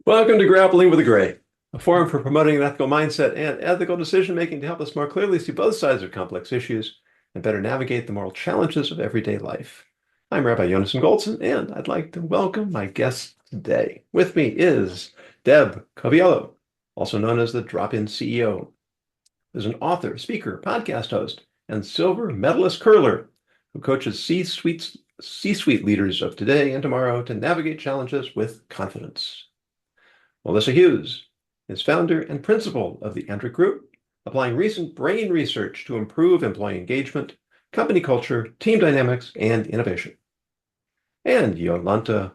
Welcome to Grappling with a Gray, a forum for promoting an ethical mindset and ethical decision-making to help us more clearly see both sides of complex issues and better navigate the moral challenges of everyday life. I'm Rabbi Yonason Goldson, and I'd like to welcome my guest today. With me is Deb Coviello, also known as the Drop-In CEO, who's an author, speaker, podcast host, and silver medalist curler who coaches C-suite leaders of today and tomorrow to navigate challenges with confidence. Melissa Hughes is founder and principal of the Andric Group, applying recent brain research to improve employee engagement, company culture, team dynamics, and innovation. And Jolanta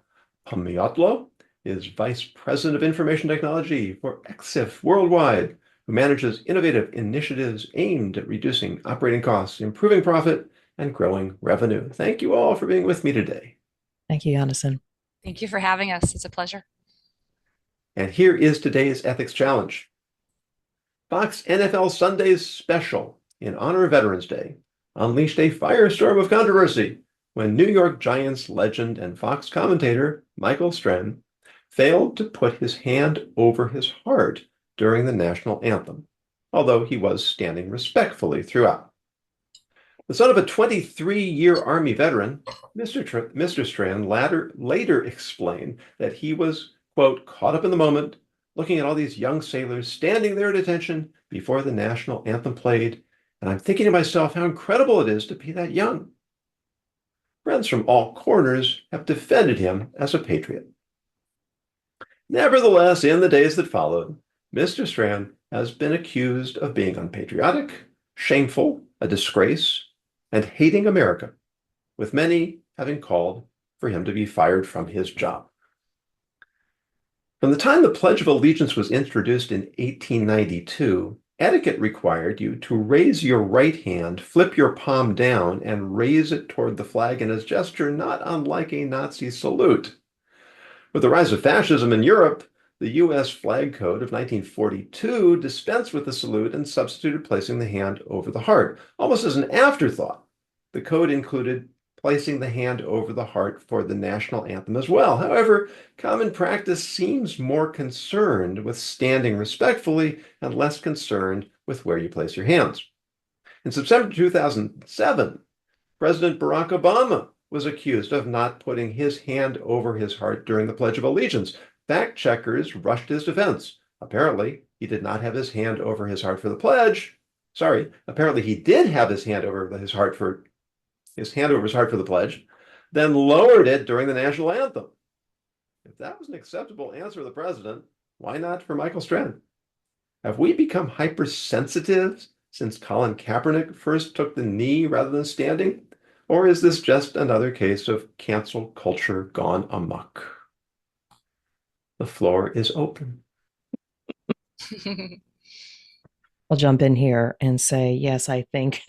Pomiotlo is vice president of information technology for EXIF Worldwide, who manages innovative initiatives aimed at reducing operating costs, improving profit, and growing revenue. Thank you all for being with me today. Thank you, Yonason. Thank you for having us. It's a pleasure. And here is today's ethics challenge. Fox NFL Sunday's special in honor of Veterans Day unleashed a firestorm of controversy when New York Giants legend and Fox commentator Michael Strahan failed to put his hand over his heart during the national anthem, although he was standing respectfully throughout. The son of a 23-year Army veteran, Mr. Strahan later explained that he was, quote, caught up in the moment, looking at all these young sailors standing there at attention before the national anthem played, and I'm thinking to myself how incredible it is to be that young. Friends from all corners have defended him as a patriot. Nevertheless, in the days that followed, Mr. Strahan has been accused of being unpatriotic, shameful, a disgrace, and hating America, with many having called for him to be fired from his job. From the time the Pledge of Allegiance was introduced in 1892, etiquette required you to raise your right hand, flip your palm down, and raise it toward the flag in a gesture not unlike a Nazi salute. With the rise of fascism in Europe, the U.S. Flag Code of 1942 dispensed with the salute and substituted placing the hand over the heart, almost as an afterthought. The code included placing the hand over the heart for the national anthem as well. However, common practice seems more concerned with standing respectfully and less concerned with where you place your hands. In September 2007, President Barack Obama was accused of not putting his hand over his heart during the Pledge of Allegiance. Fact checkers rushed his defense. Apparently, he did not have his hand over his heart for the pledge. Sorry, apparently he did have his hand over his heart for the pledge, then lowered it during the national anthem. If that was an acceptable answer to the president, why not for Michael Strahan? Have we become hypersensitive since Colin Kaepernick first took the knee rather than standing? Or is this just another case of cancel culture gone amok? The floor is open. I'll jump in here and say, yes, I think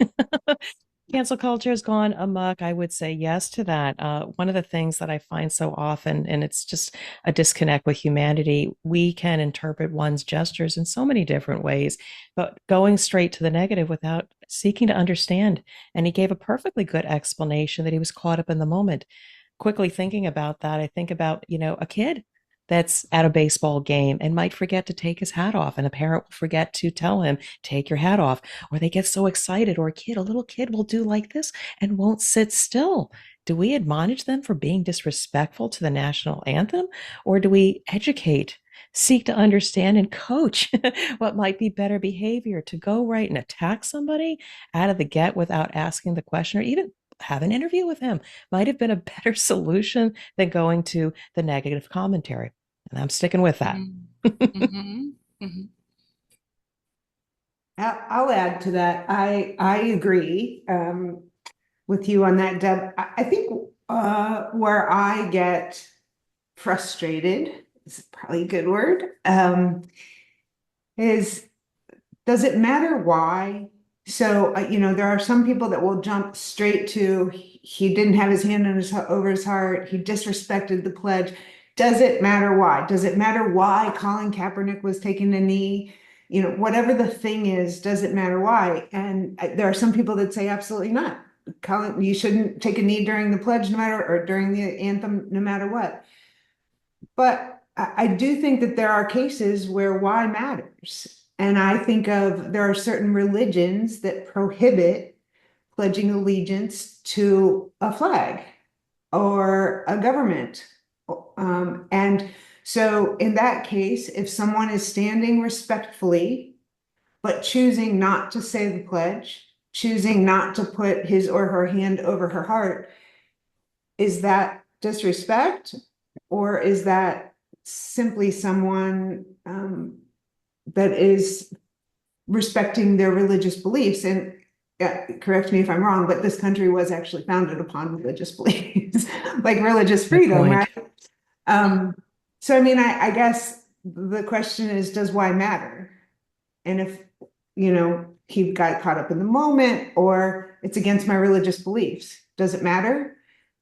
cancel culture has gone amok. I would say yes to that. One of the things that I find so often, and it's just a disconnect with humanity, we can interpret one's gestures in so many different ways, but going straight to the negative without seeking to understand. And he gave a perfectly good explanation that he was caught up in the moment. Quickly thinking about that, I think about, a kid that's at a baseball game and might forget to take his hat off, and a parent will forget to tell him, take your hat off, or they get so excited, or a little kid will do like this and won't sit still. Do we admonish them for being disrespectful to the national anthem, or do we educate, seek to understand and coach what might be better behavior? To go right and attack somebody out of the get without asking the question, or even have an interview with him, might have been a better solution than going to the negative commentary. And I'm sticking with that. Mm-hmm. Mm-hmm. I'll add to that. I agree with you on that, Deb. I think where I get frustrated is probably a good word. Is does it matter why? So, there are some people that will jump straight to, he didn't have his hand over his heart, he disrespected the pledge. Does it matter why? Does it matter why Colin Kaepernick was taking a knee? Whatever the thing is, does it matter why? And there are some people that say absolutely not. Colin, you shouldn't take a knee during the pledge, no matter, or during the anthem, no matter what. But I do think that there are cases where why matters. And I think there are certain religions that prohibit pledging allegiance to a flag or a government. And so in that case, if someone is standing respectfully, but choosing not to say the pledge, choosing not to put his or her hand over her heart, is that disrespect, or is that simply someone that is respecting their religious beliefs? And correct me if I'm wrong, but this country was actually founded upon religious beliefs, like religious freedom, right? So I mean, I guess the question is, does why matter? And if, he got caught up in the moment, or it's against my religious beliefs, does it matter?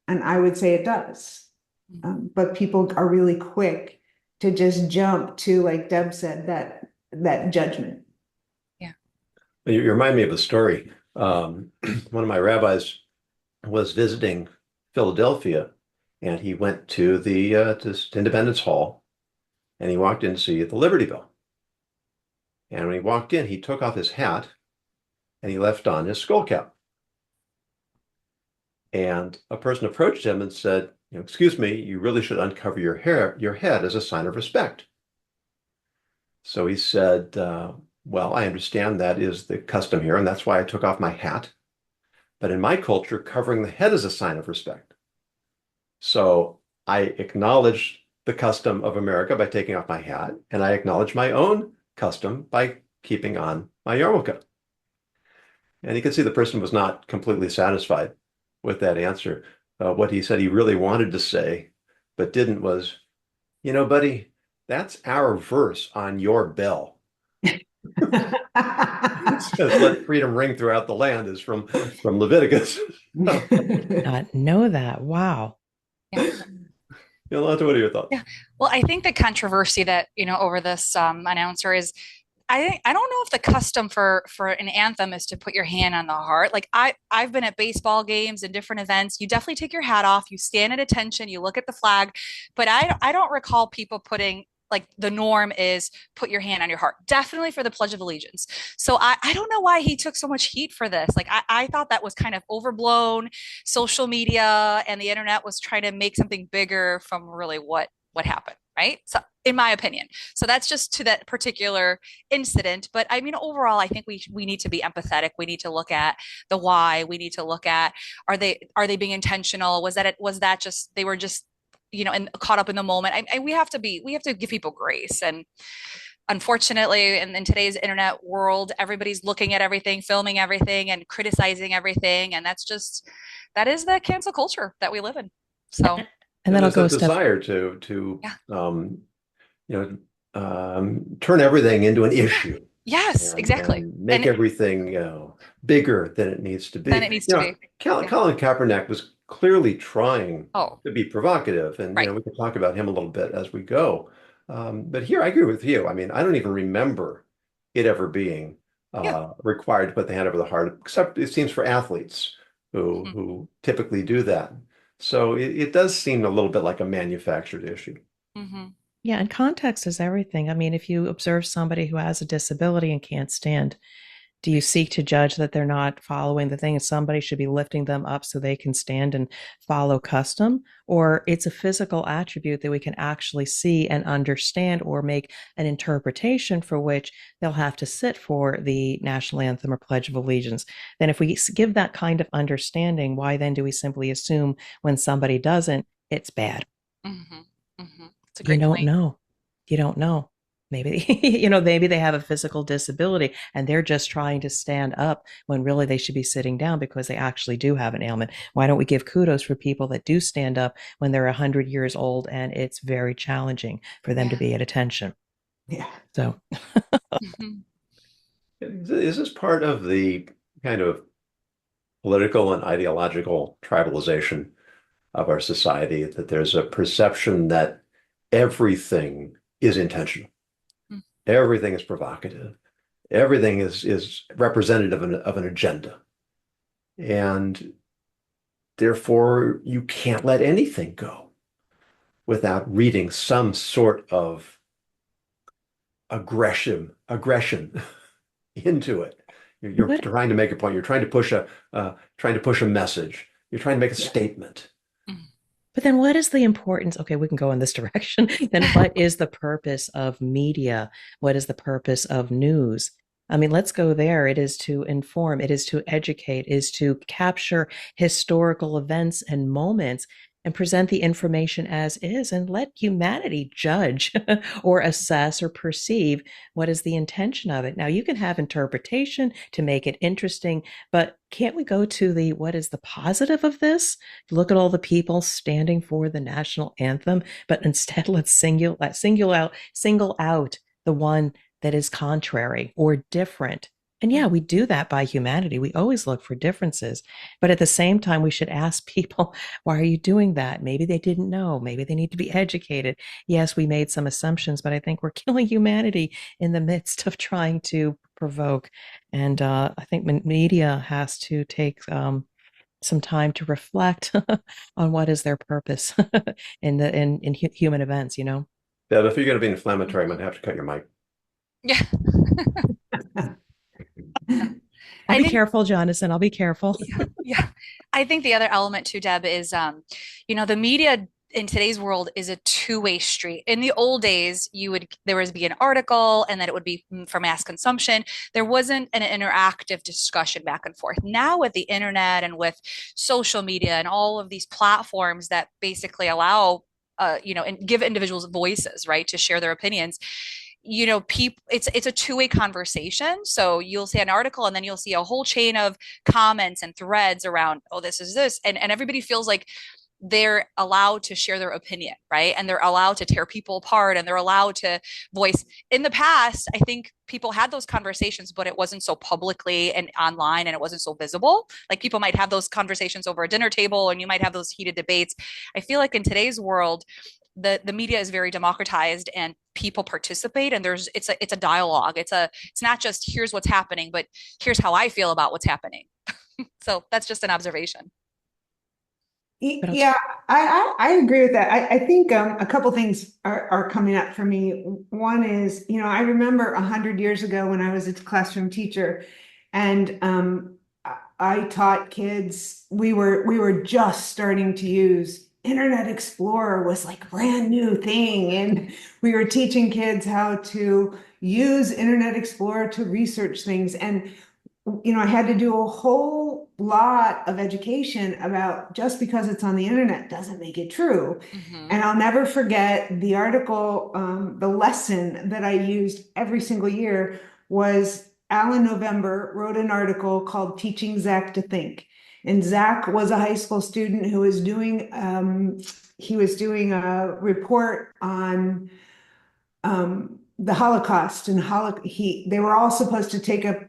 And I would say it does. But people are really quick to just jump to, like Deb said, that judgment. Yeah. You remind me of a story. One of my rabbis was visiting Philadelphia, and he went to the Independence Hall, and he walked in to see the Liberty Bell. And when he walked in, he took off his hat and he left on his skull cap. And a person approached him and said, excuse me, you really should uncover your head as a sign of respect. So he said, well, I understand that is the custom here, and that's why I took off my hat. But in my culture, covering the head is a sign of respect. So I acknowledge the custom of America by taking off my hat, and I acknowledge my own custom by keeping on my yarmulke. And you can see the person was not completely satisfied with that answer. What he said he really wanted to say, but didn't, was, buddy, that's our verse on your bell. Says, let freedom ring throughout the land is from Leviticus. Not know that. Wow. Yeah. Jolanta, what are your thoughts? Yeah. Well, I think the controversy that, over this announcer is, I don't know if the custom for an anthem is to put your hand on the heart. Like I've been at baseball games and different events. You definitely take your hat off, you stand at attention, you look at the flag, but I don't recall people putting, like, the norm is put your hand on your heart, definitely for the Pledge of Allegiance. So I don't know why he took so much heat for this. Like I thought that was kind of overblown. Social media and the internet was trying to make something bigger from really what happened, right? So in my opinion. So that's just to that particular incident. But I mean, overall, I think we need to be empathetic. We need to look at the why. We need to look at, are they being intentional? Was that just, they were just, and caught up in the moment. We have to give people grace. And unfortunately, in today's internet world, everybody's looking at everything, filming everything, and criticizing everything. And that is the cancel culture that we live in. So, and then I'll go a desire to turn everything into an issue. Yes, exactly. And make everything bigger than it needs to be. Colin Kaepernick was clearly trying to be provocative, and we can talk about him a little bit as we go. But here, I agree with you. I mean, I don't even remember it ever being required to put the hand over the heart, except it seems for athletes who typically do that. So it does seem a little bit like a manufactured issue. Mm-hmm. Yeah, and context is everything. I mean, if you observe somebody who has a disability and can't stand, do you seek to judge that they're not following the thing and somebody should be lifting them up so they can stand and follow custom? Or it's a physical attribute that we can actually see and understand, or make an interpretation for which they'll have to sit for the national anthem or Pledge of Allegiance? Then if we give that kind of understanding, why then do we simply assume when somebody doesn't, it's bad? Mm-hmm. Mm-hmm. It's a great You don't point. know. You don't know. Maybe, maybe they have a physical disability and they're just trying to stand up when really they should be sitting down because they actually do have an ailment. Why don't we give kudos for people that do stand up when they're 100 years old and it's very challenging for them to be at attention? Yeah. So is this part of the kind of political and ideological tribalization of our society, that there's a perception that everything is intentional? Everything is provocative. Everything is representative of an agenda. And therefore, you can't let anything go. without reading some sort of aggression into it. You're What trying to make a point. You're trying to push a message. You're trying to make a statement. But then what is the importance? Okay, we can go in this direction. Then what is the purpose of media? What is the purpose of news? I mean, let's go there. It is to inform, it is to educate, is to capture historical events and moments and present the information as is and let humanity judge or assess or perceive what is the intention of it. Now, you can have interpretation to make it interesting, but can't we go to the what is the positive of this? Look at all the people standing for the national anthem, but instead let's single out the one that is contrary or different. And yeah, we do that by humanity. We always look for differences. But at the same time, we should ask people, why are you doing that? Maybe they didn't know. Maybe they need to be educated. Yes, we made some assumptions, but I think we're killing humanity in the midst of trying to provoke. And I think media has to take some time to reflect on what is their purpose in human events, you know? Deb, if you're going to be inflammatory, I'm going to have to cut your mic. Yeah. I'll I be think, careful, Jonathan. I'll be careful. yeah. I think the other element too, Deb, is the media in today's world is a two-way street. In the old days, there would be an article and then it would be for mass consumption. There wasn't an interactive discussion back and forth. Now with the internet and with social media and all of these platforms that basically allow and give individuals voices, right, to share their opinions, people, it's a two-way conversation. So you'll see an article and then you'll see a whole chain of comments and threads around, oh, this is this. And everybody feels like they're allowed to share their opinion, right? And they're allowed to tear people apart and they're allowed to voice. In the past, I think people had those conversations, but it wasn't so publicly and online and it wasn't so visible. Like people might have those conversations over a dinner table and you might have those heated debates. I feel like in today's world, the media is very democratized and people participate and it's a dialogue. It's not just here's what's happening, but here's how I feel about what's happening. So that's just an observation. Yeah, I agree with that. I think a couple things are coming up for me. One is, I remember 100 years ago when I was a classroom teacher, and I taught kids. We were just starting to use Internet Explorer, was like a brand new thing, and we were teaching kids how to use Internet Explorer to research things. And I had to do a whole lot of education about just because it's on the internet doesn't make it true. Mm-hmm. And I'll never forget the article, the lesson that I used every single year was Alan November wrote an article called Teaching Zach to Think. And Zach was a high school student who was doing, he was doing a report on the Holocaust, and they were all supposed to take a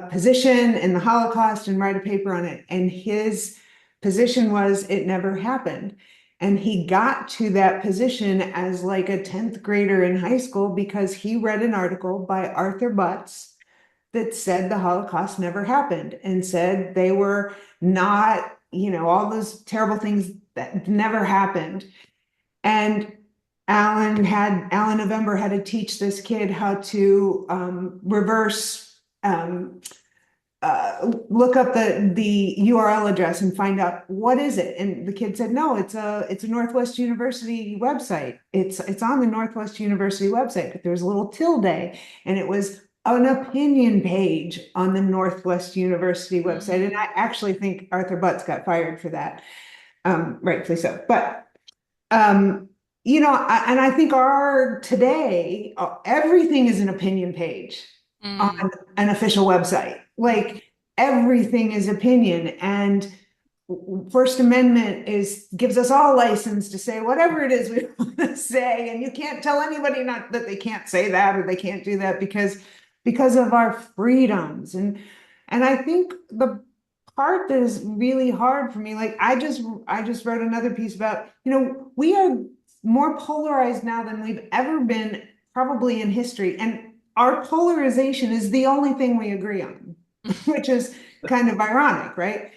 position in the Holocaust and write a paper on it. And his position was it never happened. And he got to that position as like a 10th grader in high school because he read an article by Arthur Butts that said the Holocaust never happened and said they were not, all those terrible things that never happened. And Alan November had to teach this kid how to reverse look up the URL address and find out what is it. And the kid said, no, it's a Northwest University website. It's on the Northwest University website, but there's a little tilde, and it was an opinion page on the Northwest University website. And I actually think Arthur Butts got fired for that, rightfully so. But and I think today everything is an opinion page on an official website. Like everything is opinion, and First Amendment gives us all license to say whatever it is we want to say, and you can't tell anybody not that they can't say that or they can't do that because of our freedoms. And I think the part that is really hard for me, like I just wrote another piece about, we are more polarized now than we've ever been probably in history, and our polarization is the only thing we agree on, which is kind of ironic, right?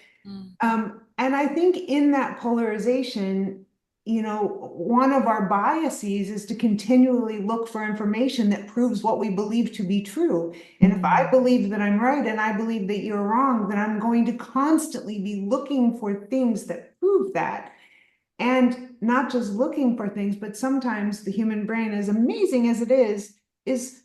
And I think in that polarization, one of our biases is to continually look for information that proves what we believe to be true. And if I believe that I'm right and I believe that you're wrong, then I'm going to constantly be looking for things that prove that. And not just looking for things, but sometimes the human brain, as amazing as it is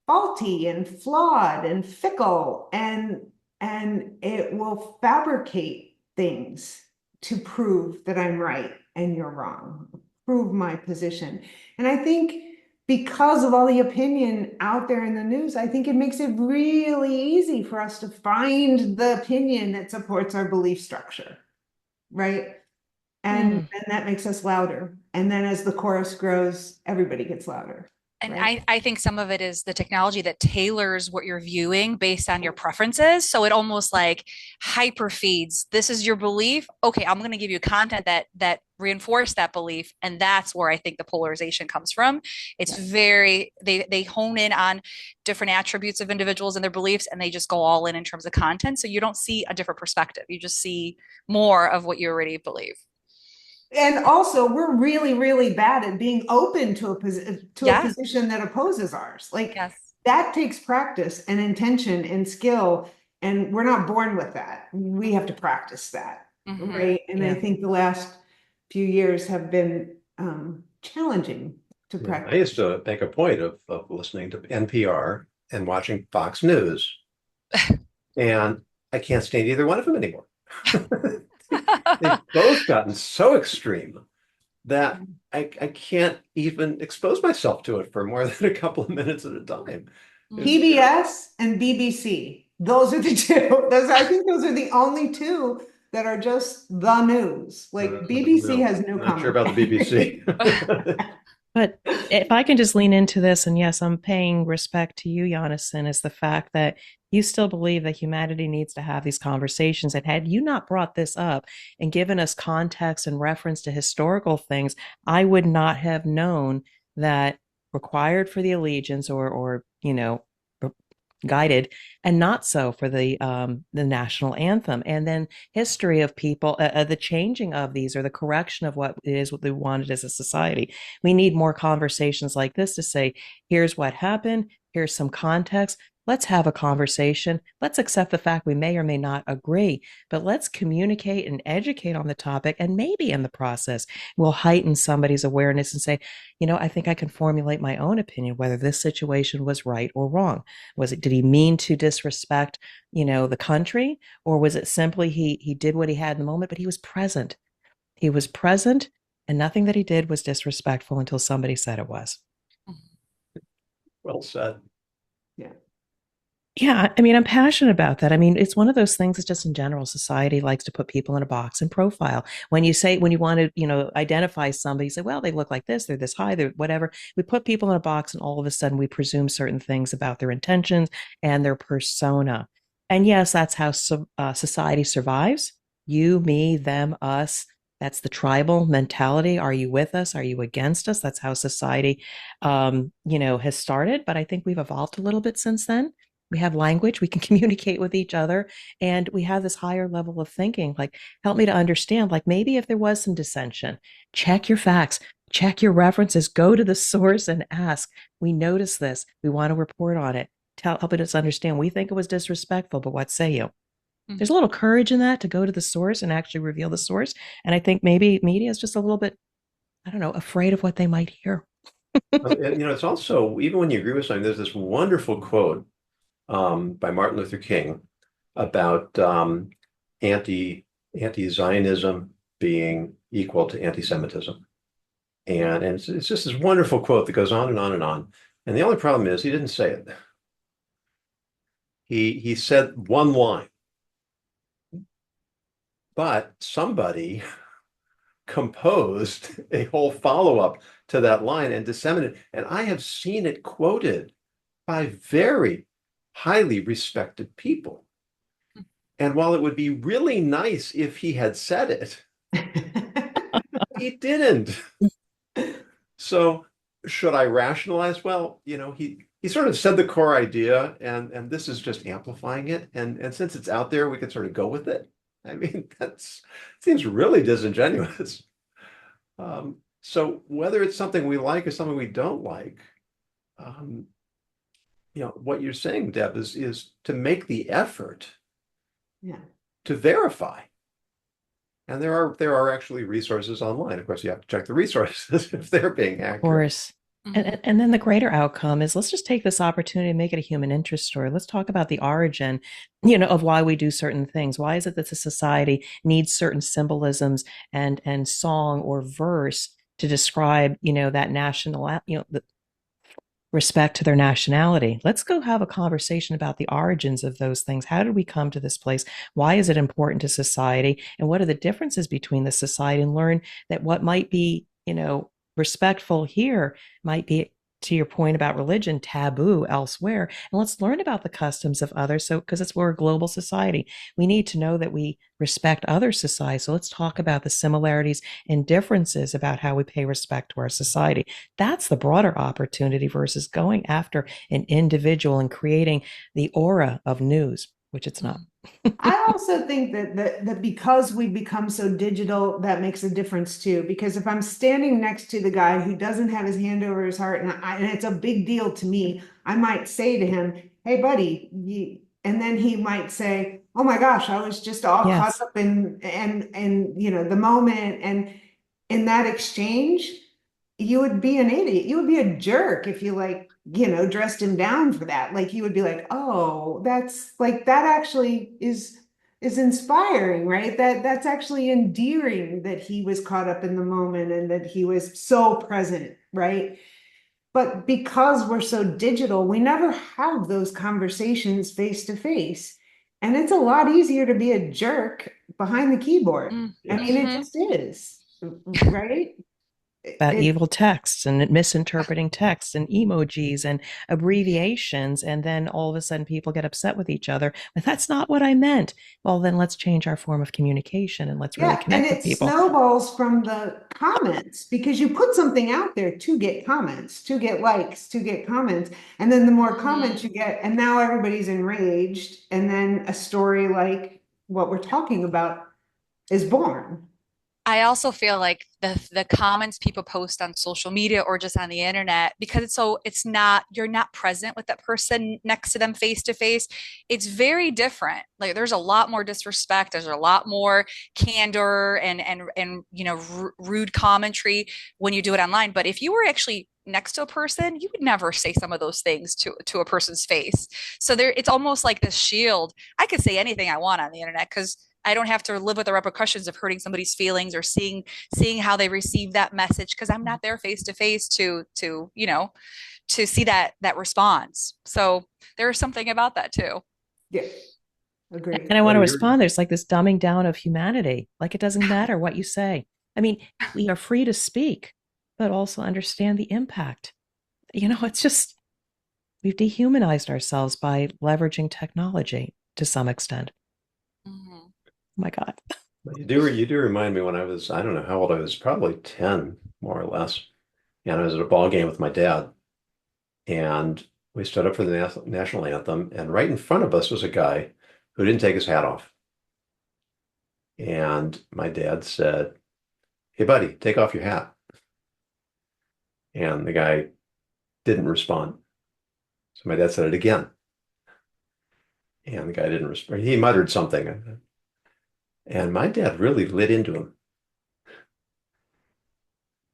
faulty and flawed and fickle, and it will fabricate things to prove that I'm right and you're wrong, prove my position. And I think because of all the opinion out there in the news, I think it makes it really easy for us to find the opinion that supports our belief structure, right? And that makes us louder. And then as the chorus grows, everybody gets louder. And Right. I think some of it is the technology that tailors what you're viewing based on your preferences. So it almost like hyper feeds. This is your belief. Okay, I'm going to give you content that reinforce that belief, and that's where I think the polarization comes from. It's very they hone in on different attributes of individuals and their beliefs, and they just go all in terms of content. So you don't see a different perspective. You just see more of what you already believe. And also, we're really, really bad at being open to a Yeah. position that opposes ours. Like Yes. that takes practice and intention and skill, and we're not born with that. We have to practice that, Mm-hmm. right? And I Yeah. think the last few years have been challenging to I practice. used to make a point of listening to NPR and watching Fox News, and I can't stand either one of them anymore. They've both gotten so extreme that I can't even expose myself to it for more than a couple of minutes at a time. PBS and BBC. Those are the two. I think those are the only two that are just the news. Like BBC No, has no not sure comment. about the BBC. But if I can just lean into this, and yes, I'm paying respect to you, Jonathan, is the fact that you still believe that humanity needs to have these conversations. And had you not brought this up and given us context and reference to historical things, I would not have known that required for the allegiance or guided, and not so for the national anthem, and then history of people, the changing of these or the correction of what it is what they wanted as a society. We need more conversations like this to say, here's what happened, here's some context. Let's have a conversation. Let's accept the fact we may or may not agree, but let's communicate and educate on the topic. And maybe in the process, we'll heighten somebody's awareness and say, I think I can formulate my own opinion whether this situation was right or wrong. Did he mean to disrespect, the country? Or was it simply he did what he had in the moment, but he was present. He was present, and nothing that he did was disrespectful until somebody said it was. Well said. Yeah. Yeah, I mean, I'm passionate about that. I mean, it's one of those things that just in general, society likes to put people in a box and profile. When you want to, identify somebody, you say, well, they look like this, they're this high, they're whatever. We put people in a box and all of a sudden we presume certain things about their intentions and their persona. And yes, that's how society survives. You, me, them, us. That's the tribal mentality. Are you with us? Are you against us? That's how society, has started. But I think we've evolved a little bit since then. We have language, we can communicate with each other, and we have this higher level of thinking. Like, help me to understand, like maybe if there was some dissension, check your facts, check your references, go to the source and ask, we notice this, we want to report on it. Help us understand. We think it was disrespectful, but what say you? There's a little courage in that to go to the source and actually reveal the source. And I think maybe media is just a little bit, I don't know, afraid of what they might hear. It's also, even when you agree with something, there's this wonderful quote by Martin Luther King about anti-Zionism being equal to anti-Semitism. And it's just this wonderful quote that goes on and on and on. And the only problem is he didn't say it. He said one line, but somebody composed a whole follow-up to that line and disseminated. And I have seen it quoted by very highly respected people. And while it would be really nice if he had said it, he didn't. So should I rationalize? Well, he sort of said the core idea, and this is just amplifying it. And since it's out there, we can sort of go with it. I mean, that seems really disingenuous. So whether it's something we like or something we don't like, um, what you're saying, Deb, is to make the effort Yeah. to verify. And there are actually resources online. Of course, you have to check the resources if they're being Of accurate. course. And then the greater outcome is let's just take this opportunity and make it a human interest story. Let's talk about the origin, of why we do certain things. Why is it that the society needs certain symbolisms and song or verse to describe, that national, the respect to their nationality? Let's go have a conversation about the origins of those things. How did we come to this place? Why is it important to society? And what are the differences between the society? And learn that what might be, respectful here might be, to your point about religion, taboo elsewhere. And let's learn about the customs of others. So, because we're a global society, we need to know that we respect other societies. So let's talk about the similarities and differences about how we pay respect to our society. That's the broader opportunity versus going after an individual and creating the aura of news, which it's not. I also think that because we become so digital, that makes a difference too. Because if I'm standing next to the guy who doesn't have his hand over his heart, and it's a big deal to me, I might say to him, "Hey, buddy," and then he might say, "Oh my gosh, I was just all caught up in the moment." And in that exchange, you would be an idiot. You would be a jerk if you dressed him down for that. Like you would be like, oh, that's like that actually is inspiring, right? That's actually endearing that he was caught up in the moment and that he was so present, right? But because we're so digital, we never have those conversations face to face. And it's a lot easier to be a jerk behind the keyboard. I mean, it just is, right? About evil texts and misinterpreting texts and emojis and abbreviations. And then all of a sudden people get upset with each other. But that's not what I meant. Well, then let's change our form of communication and let's really connect with people. And it snowballs from the comments because you put something out there to get comments, to get likes, to get comments. And then the more comments you get, and now everybody's enraged. And then a story like what we're talking about is born. I also feel like the comments people post on social media or just on the internet, because it's not, you're not present with that person next to them face to face. It's very different. Like there's a lot more disrespect. There's a lot more candor and rude commentary when you do it online. But if you were actually next to a person, you would never say some of those things to a person's face. So it's almost like this shield. I could say anything I want on the internet because I don't have to live with the repercussions of hurting somebody's feelings or seeing how they receive that message because I'm not there face to face to see that response. So there's something about that too. Yeah, agree. And I want to respond. There's like this dumbing down of humanity. Like it doesn't matter what you say. I mean, we are free to speak, but also understand the impact. It's just we've dehumanized ourselves by leveraging technology to some extent. Oh my God. You do remind me when I was, I don't know how old I was, probably 10, more or less. And I was at a ball game with my dad. And we stood up for the national anthem. And right in front of us was a guy who didn't take his hat off. And my dad said, "Hey, buddy, take off your hat." And the guy didn't respond. So my dad said it again. And the guy didn't respond. He muttered something. And my dad really lit into him,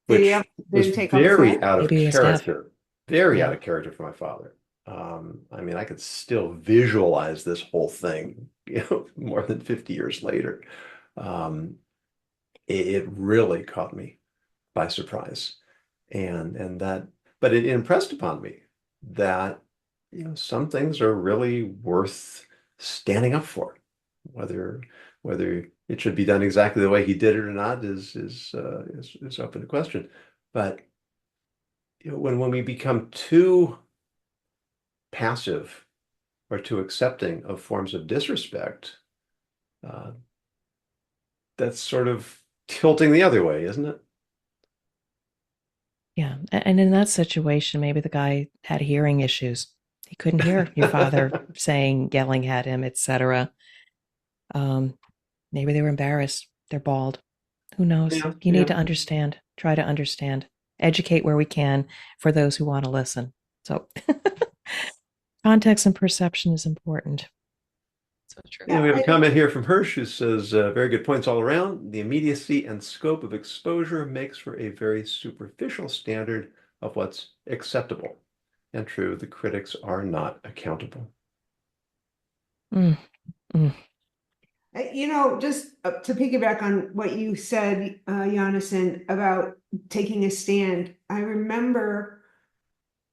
which was very out of character, out of character for my father. I mean, I could still visualize this whole thing, more than 50 years later. It really caught me by surprise, and that, but it impressed upon me that some things are really worth standing up for, whether it should be done exactly the way he did it or not is open to question. But when we become too passive or too accepting of forms of disrespect, that's sort of tilting the other way, isn't it? Yeah. And in that situation, maybe the guy had hearing issues. He couldn't hear your father yelling at him, etc. Maybe they were embarrassed. They're bald. Who knows? You need to understand. try to understand, educate where we can for those who want to listen. So context and perception is important. So true. Yeah, we have a comment here from Hirsch who says, very good points all around. The immediacy and scope of exposure makes for a very superficial standard of what's acceptable. And true, the critics are not accountable. Mm, mm. Just to piggyback on what you said, Jonathan, about taking a stand, I remember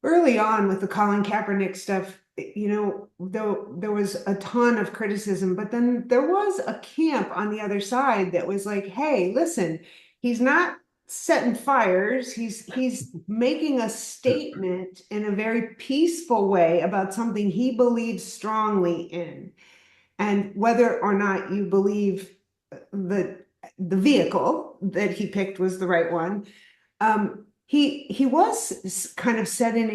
early on with the Colin Kaepernick stuff, though there was a ton of criticism, but then there was a camp on the other side that was like, hey, listen, he's not setting fires. He's making a statement in a very peaceful way about something he believes strongly in. And whether or not you believe the vehicle that he picked was the right one, he was kind of setting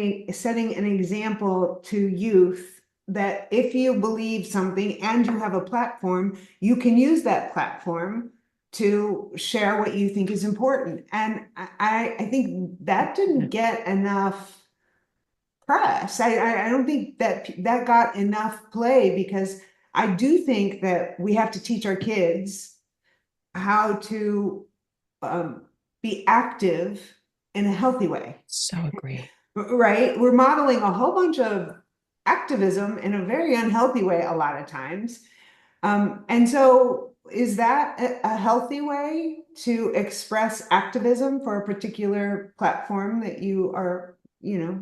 an example to youth that if you believe something and you have a platform, you can use that platform to share what you think is important. And I think that didn't get enough press. I don't think that got enough play, because I do think that we have to teach our kids how to be active in a healthy way. So agree. Right? We're modeling a whole bunch of activism in a very unhealthy way a lot of times. And so is that a healthy way to express activism for a particular platform that you are,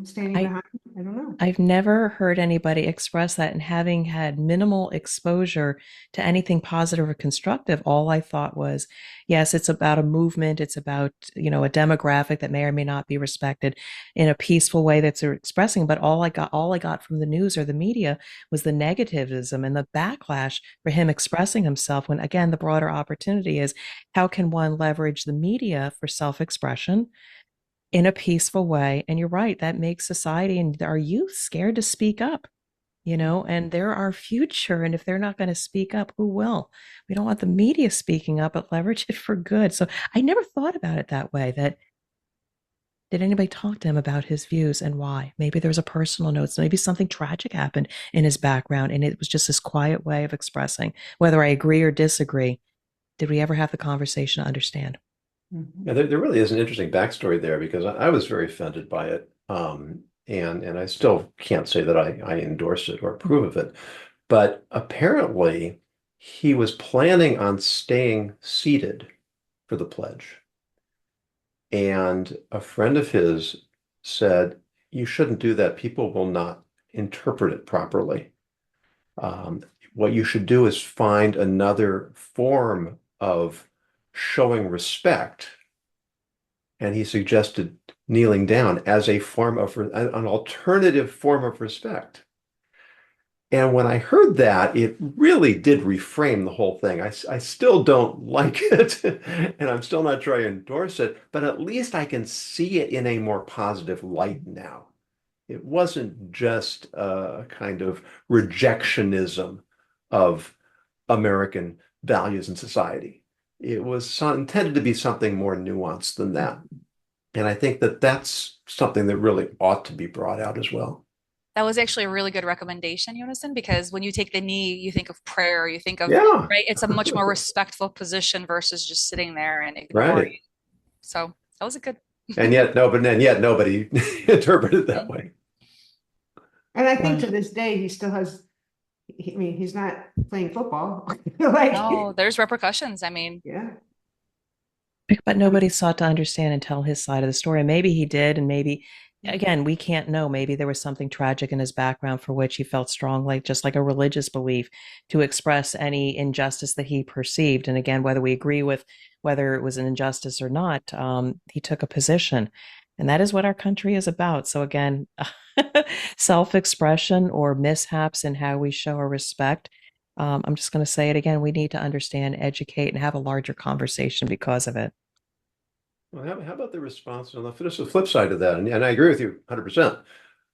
standing behind? I don't know. I've never heard anybody express that, and having had minimal exposure to anything positive or constructive, all I thought was, yes, it's about a movement. It's about, a demographic that may or may not be respected in a peaceful way that's expressing. But all I got from the news or the media was the negativism and the backlash for him expressing himself, when again, the broader opportunity is, how can one leverage the media for self-expression in a peaceful way? And you're right, that makes society and our youth scared to speak up, and they're our future. And if they're not going to speak up, who will? We don't want the media speaking up, but leverage it for good. So I never thought about it that way. That did anybody talk to him about his views and why? Maybe there was a personal note. So maybe something tragic happened in his background, and it was just this quiet way of expressing. Whether I agree or disagree, did we ever have the conversation to understand? Yeah, there really is an interesting backstory there, because I was very offended by it. And I still can't say that I endorse it or approve of it. But apparently he was planning on staying seated for the pledge. And a friend of his said, you shouldn't do that. People will not interpret it properly. What you should do is find another form of showing respect. And he suggested kneeling down as a form of an alternative form of respect. And when I heard that, it really did reframe the whole thing. I still don't like it, and I'm still not sure I endorse it, but at least I can see it in a more positive light now. It wasn't just a kind of rejectionism of American values and society. It was intended to be something more nuanced than that. And I think that that's something that really ought to be brought out as well. That was actually a really good recommendation, Unison, because when you take the knee, you think of prayer, you think of, Yeah, right? It's a much more respectful position versus just sitting there and ignoring. right. So that was a good. And yet nobody interpreted it that way. And I think Wow. to this day, he still has, he's not playing football. Like, No, there's repercussions. I mean, yeah. But nobody sought to understand and tell his side of the story. Maybe he did, and maybe, again, we can't know. Maybe there was something tragic in his background for which he felt strongly, just like a religious belief, to express any injustice that he perceived. And again, whether we agree with whether it was an injustice or not, he took a position. And that is what our country is about. So again, self-expression or mishaps in how we show our respect. I'm just going to say it again. We need to understand, educate, and have a larger conversation because of it. Well, how about the response on the flip side of that? And I agree with you 100%.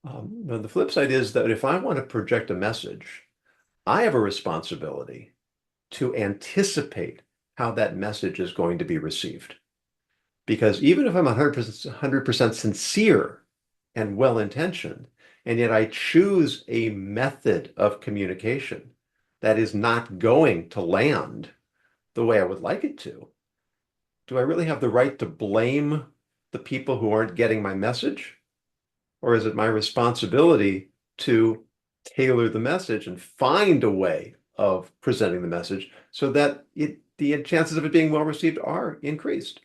But the flip side is that if I want to project a message, I have a responsibility to anticipate how that message is going to be received. Because even if I'm 100% sincere and well-intentioned, and yet I choose a method of communication that is not going to land the way I would like it to, do I really have the right to blame the people who aren't getting my message? Or is it my responsibility to tailor the message and find a way of presenting the message so that the chances of it being well received are increased?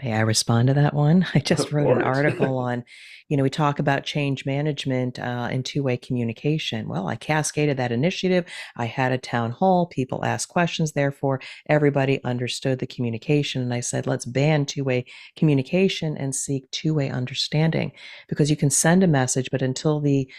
May I respond to that one? I just Of wrote an course. article on, we talk about change management and two-way communication. Well, I cascaded that initiative. I had a town hall. People asked questions. Therefore, everybody understood the communication. And I said, let's ban two-way communication and seek two-way understanding, because you can send a message, but until the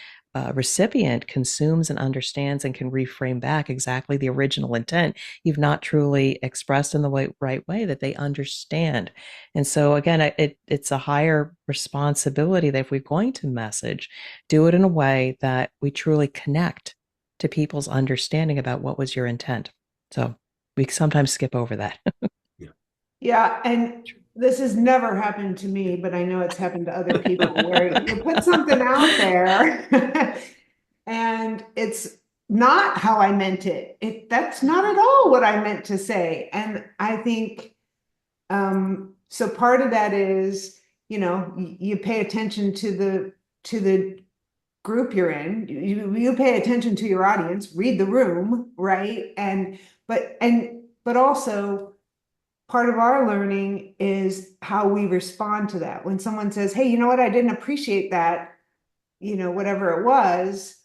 recipient consumes and understands and can reframe back exactly the original intent, you've not truly expressed in the right way that they understand. And so again, it's a higher responsibility that if we're going to message, do it in a way that we truly connect to people's understanding about what was your intent. So we sometimes skip over that. Yeah, and this has never happened to me, but I know it's happened to other people where you put something out there and it's not how I meant it. That's not at all what I meant to say. And I think so part of that is, you pay attention to the group you're in. You pay attention to your audience, read the room, right? But also part of our learning is how we respond to that. When someone says, hey, you know what, I didn't appreciate that, whatever it was,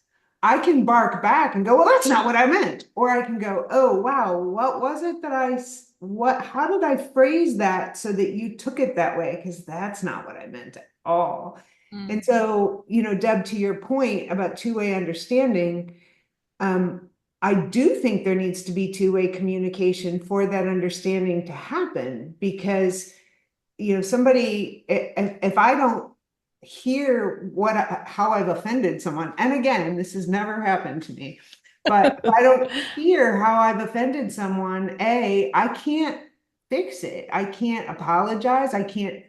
I can bark back and go, well, that's not what I meant. Or I can go, oh, wow, what was it that how did I phrase that so that you took it that way? Because that's not what I meant at all. And so, Deb, to your point about two-way understanding, I do think there needs to be two-way communication for that understanding to happen, because, somebody, if I don't hear how I've offended someone, and again, this has never happened to me, but if I don't hear how I've offended someone, I can't fix it. I can't apologize. I can't,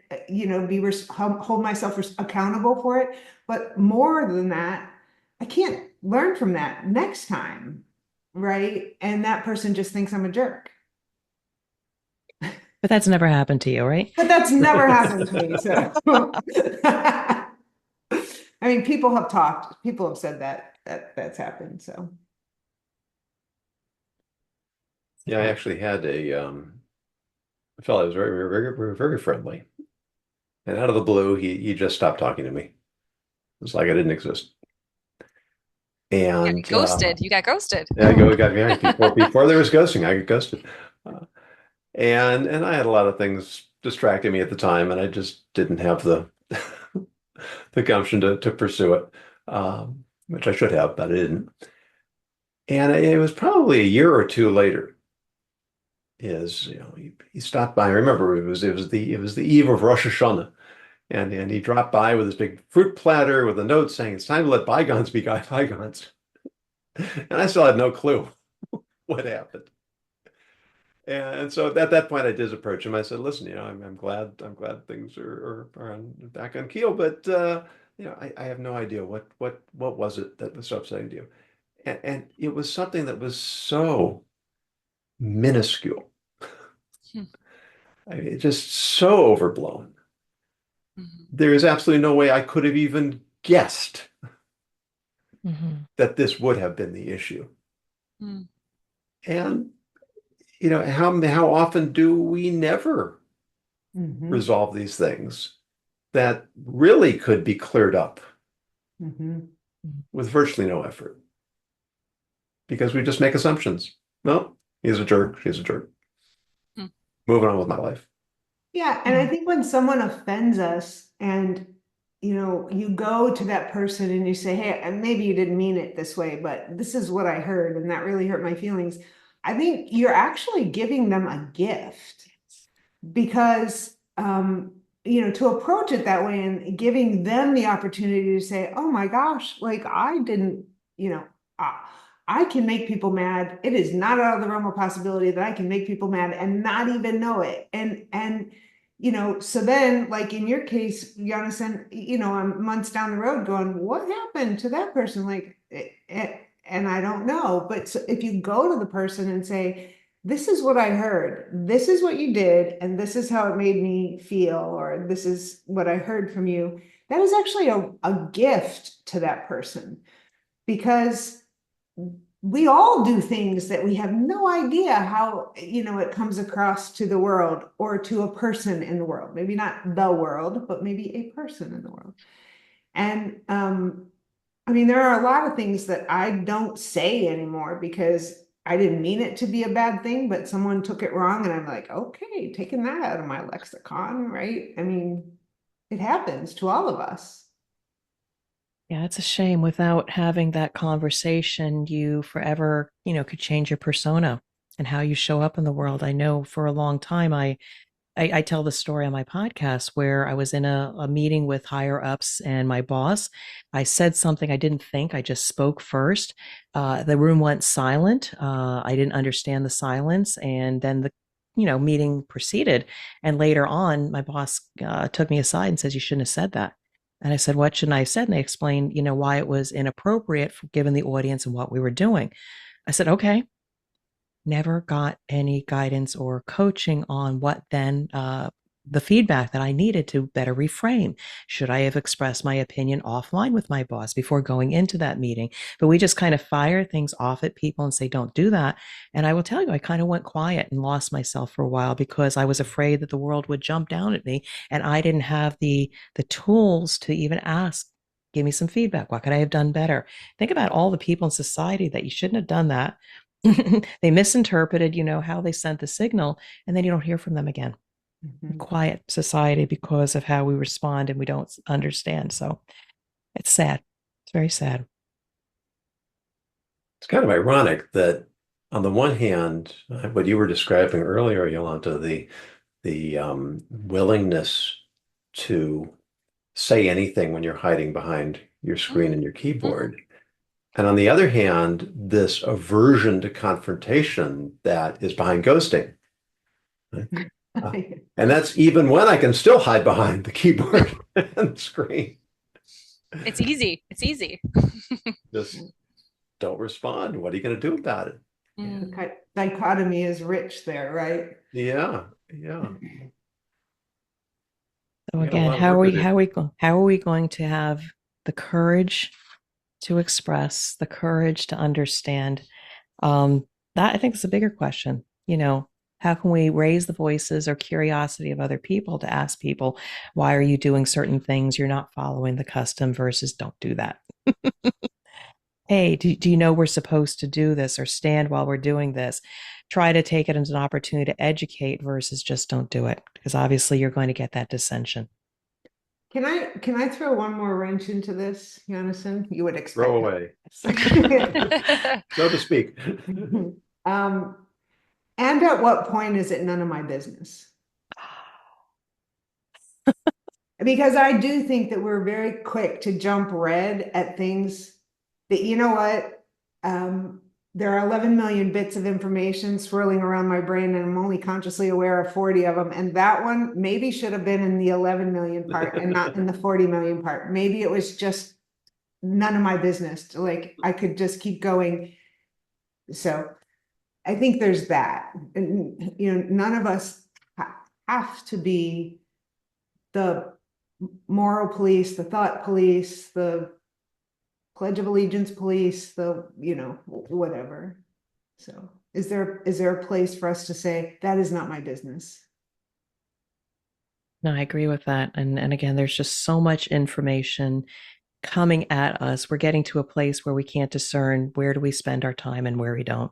hold myself accountable for it. But more than that, I can't learn from that next time, right? And that person just thinks I'm a jerk. But that's never happened to you, right? But that's never happened to me. So, I mean, people have said that's happened. So, Yeah, I actually had a fellow who was very, very, very, very friendly. And out of the blue, he just stopped talking to me. It was like I didn't exist. And Ghosted. You got ghosted. yeah, got married before there was ghosting. I got ghosted. And I had a lot of things distracting me at the time, and I just didn't have the the gumption to pursue it, which I should have, but I didn't. And it was probably a year or two later. He stopped by. I remember it was the eve of Rosh Hashanah, and he dropped by with his big fruit platter with a note saying it's time to let bygones be bygones. And I still had no clue what happened. And so at that point, I did approach him. I said, "Listen, I'm glad things are back on keel, but I have no idea what was it that was so upsetting to you." And it was something that was so minuscule. I mean, it's just so overblown. There is absolutely no way I could have even guessed that this would have been the issue. And how often do we never resolve these things that really could be cleared up with virtually no effort? Because we just make assumptions. No, he's a jerk. She's a jerk. Moving on with my life. Yeah, and I think when someone offends us and you go to that person and you say, hey, and maybe you didn't mean it this way, but this is what I heard and that really hurt my feelings. I think you're actually giving them a gift, because to approach it that way and giving them the opportunity to say, oh my gosh, like I didn't, I can make people mad. It is not out of the realm of possibility that I can make people mad and not even know it. And so then, like in your case, Jonathan, I'm months down the road going, what happened to that person? Like, and I don't know. But so if you go to the person and say, this is what I heard, this is what you did, and this is how it made me feel, or this is what I heard from you, that is actually a gift to that person, because we all do things that we have no idea how, it comes across to the world or to a person in the world. Maybe not the world, but maybe a person in the world. And I mean, there are a lot of things that I don't say anymore because I didn't mean it to be a bad thing, but someone took it wrong, and I'm like, okay, taking that out of my lexicon, right? I mean, it happens to all of us. Yeah, it's a shame. Without having that conversation, you forever, could change your persona and how you show up in the world. I know for a long time, I tell the story on my podcast where I was in a meeting with higher ups and my boss. I said something I didn't think. I just spoke first. The room went silent. I didn't understand the silence, and then the meeting proceeded. And later on, my boss took me aside and says, "You shouldn't have said that." And I said, "What shouldn't I have said?" And they explained, why it was inappropriate given the audience and what we were doing. I said, "Okay." Never got any guidance or coaching on what then the feedback that I needed to better reframe. Should I have expressed my opinion offline with my boss before going into that meeting? But we just kind of fire things off at people and say, don't do that. And I will tell you, I kind of went quiet and lost myself for a while because I was afraid that the world would jump down at me, and I didn't have the tools to even ask. Give me some feedback. What could I have done better? Think about all the people in society that you shouldn't have done that. They misinterpreted, how they sent the signal, and then you don't hear from them again. Quiet society because of how we respond and we don't understand. So it's sad. It's very sad. It's kind of ironic that on the one hand, what you were describing earlier, Jolanta, the willingness to say anything when you're hiding behind your screen and your keyboard. And on the other hand, this aversion to confrontation that is behind ghosting. And that's even when I can still hide behind the keyboard and the screen. It's easy. It's easy. Just don't respond. What are you going to do about it? The dichotomy is rich there, right? Yeah, yeah. So again, how are we going to have the courage to express, the courage to understand? That I think is a bigger question. How can we raise the voices or curiosity of other people to ask people, why are you doing certain things? You're not following the custom versus don't do that. Hey, do you know we're supposed to do this, or stand while we're doing this? Try to take it as an opportunity to educate versus just don't do it, because obviously you're going to get that dissension. Can I throw one more wrench into this, Jonathan? You would expect. Throw away. So to speak. And at what point is it none of my business? Because I do think that we're very quick to jump red at things that, there are 11 million bits of information swirling around my brain, and I'm only consciously aware of 40 of them. And that one maybe should have been in the 11 million part and not in the 40 million part. Maybe it was just none of my business. Like I could just keep going. So I think there's that. And, none of us have to be the moral police, the thought police, the Pledge of Allegiance police, the, whatever. So is there a place for us to say, that is not my business? No, I agree with that. And again, there's just so much information coming at us. We're getting to a place where we can't discern where do we spend our time and where we don't.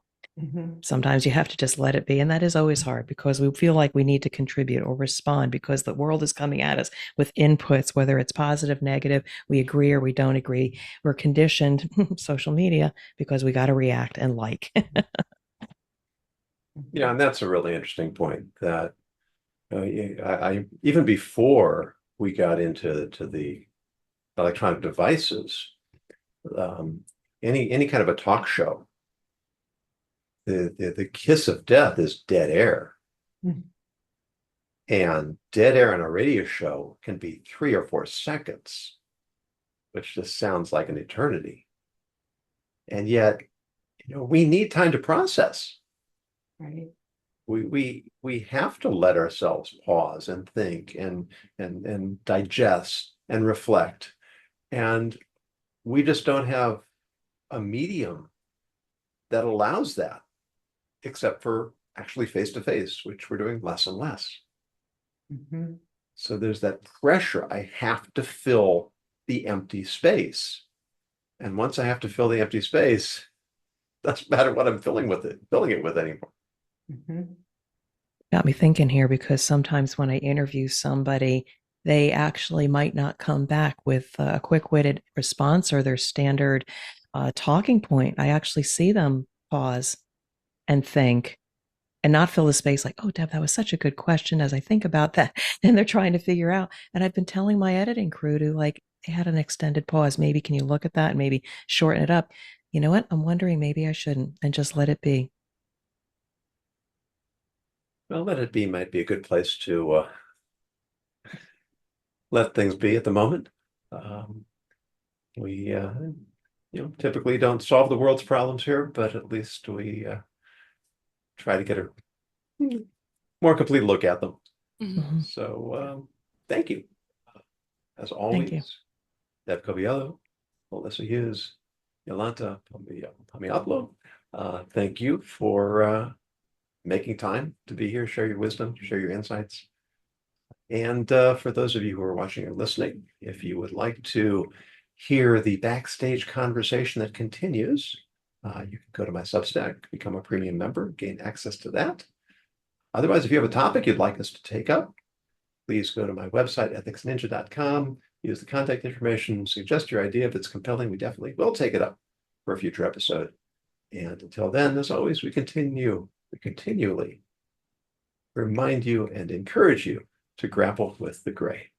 Sometimes you have to just let it be. And that is always hard because we feel like we need to contribute or respond because the world is coming at us with inputs, whether it's positive, negative, we agree or we don't agree. We're conditioned, social media, because we got to react and like. Yeah, and that's a really interesting point that I even before we got into the electronic devices, any kind of a talk show the kiss of death is dead air. Mm. And dead air on a radio show can be 3 or 4 seconds, which just sounds like an eternity. And yet, we need time to process. Right. We have to let ourselves pause and think and digest and reflect. And we just don't have a medium that allows that, except for actually face to face, which we're doing less and less. Mm-hmm. So there's that pressure. I have to fill the empty space. And once I have to fill the empty space, doesn't matter what I'm filling it with anymore. Mm-hmm. Got me thinking here, because sometimes when I interview somebody, they actually might not come back with a quick-witted response or their standard talking point. I actually see them pause and think and not fill the space like, oh, Deb, that was such a good question. As I think about that, and they're trying to figure out. And I've been telling my editing crew to, like, they had an extended pause. Maybe can you look at that and maybe shorten it up? You know what? I'm wondering, maybe I shouldn't, and just let it be. Well, let it be might be a good place to let things be at the moment. We typically don't solve the world's problems here, but at least we try to get a more complete look at them. Mhm. So thank you. As Thank you. always, Deb Coviello, Melissa Hughes, Jolanta Pomiotlo. Thank you for making time to be here, share your wisdom, share your insights. And for those of you who are watching or listening, if you would like to hear the backstage conversation that continues, you can go to my Substack, become a premium member, gain access to that. Otherwise, if you have a topic you'd like us to take up, please go to my website, ethicsninja.com, use the contact information, suggest your idea. If it's compelling, we definitely will take it up for a future episode. And until then, as always, we continually remind you and encourage you to grapple with the gray.